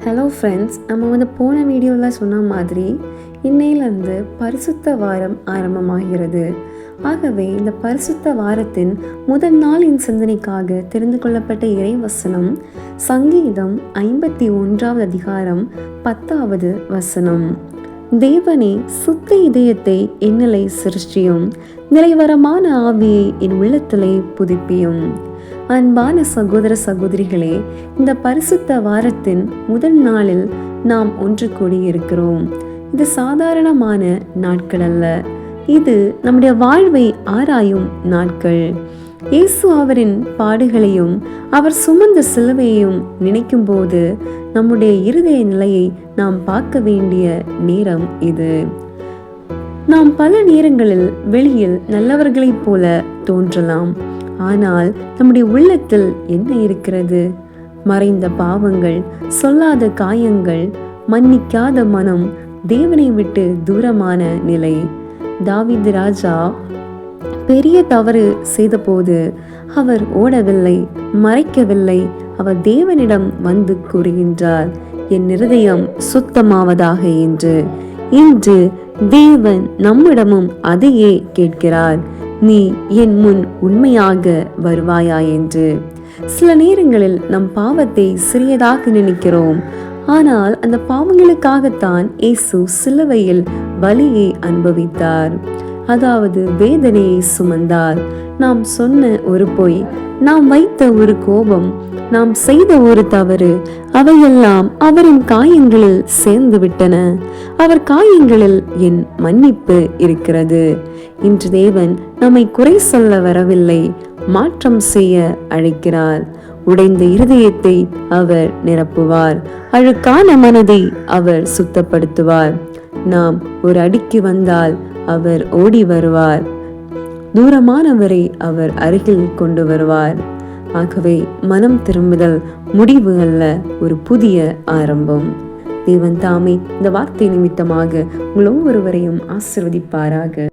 Hello friends, நம்ம போன வீடியோவில் சொன்ன மாதிரி இன்னையிலேருந்து பரிசுத்த வாரம் ஆரம்பமாகிறது. ஆகவே இந்த பரிசுத்த வாரத்தின் முதல் நாளின் சிந்தனைக்காக தெரிந்து கொள்ளப்பட்ட இறைவசனம் சங்கீதம் 51 அதிகாரம் 10 வசனம். தேவனே, சுத்த இதயத்தை என்னிலே சிருஷ்டியும், நிறைவரமான ஆவியை என் உள்ளத்திலே புதுப்பியும். அன்பான சகோதர சகோதரிகளே, இந்த பரிசுத்த வாரத்தின் முதல் நாளில் நாம் ஒன்று கூடியிருக்கிறோம். இது சாதாரணமான நாட்கள் அல்ல, இது நம்முடைய வாழ்வை ஆராயும் நாட்கள். இயேசு அவரின் பாடுகளையும் அவர் சுமந்த சிலுவையையும் நினைக்கும் போது நம்முடைய இருதய நிலையை நாம் பார்க்க வேண்டிய நேரம் இது. நாம் பல நேரங்களில் வெளியில் நல்லவர்களைப் போல தோன்றலாம், ஆனால் நம்முடைய உள்ளத்தில் என்ன இருக்கிறது? மறைந்த பாவங்கள், சொல்லாத காயங்கள், மன்னிக்காத மனம், தேவனை விட்டு தூரமான நிலை. தாவீது ராஜா பெரிய தவறு செய்தபோது அவர் ஓடவில்லை, மறைக்கவில்லை. அவர் தேவனிடம் வந்து கூறுகின்றார், என் இருதயம் சுத்தமாவதாக என்று. இன்று தேவன் நம்மிடமும் அதையே கேட்கிறார், நீ என் முன் உண்மையாக வருவாயா என்று. சில நேரங்களில் நம் பாவத்தை சிறியதாக நினைக்கிறோம், ஆனால் அந்த பாவங்களுக்காகத்தான் இயேசு சிலுவையில் வலியை அனுபவித்தார், அதாவது வேதனையை சுமந்தார். நாம் சொன்ன ஒரு பொய், நாம் வைத்த ஒரு கோபம், நாம் செய்த ஒரு தவறு, அவையெல்லாம் அவரின் காயங்களில் சேர்ந்து விட்டன. அவர் காயங்களில் என் மன்னிப்பு இருக்கிறது. இன்று தேவன் நம்மை குறை சொல்ல வரவில்லை, மாற்றம் செய்ய அழைக்கிறார். உடைந்த இருதயத்தை அவர் நிரப்புவார், அழுக்கான மனதை அவர் சுத்தப்படுத்துவார். நாம் ஒரு அடிக்கு வந்தால் அவர் ஓடி வருவார், தூரமானவரை அவர் அருகில் கொண்டு வருவார். ஆகவே மனம் திரும்புதல் முடிவு அல்ல, ஒரு புதிய ஆரம்பம். தேவன் தாமே இந்த வார்த்தை நிமித்தமாக உங்கள் ஒவ்வொருவரையும் ஆசீர்வதிப்பாராக.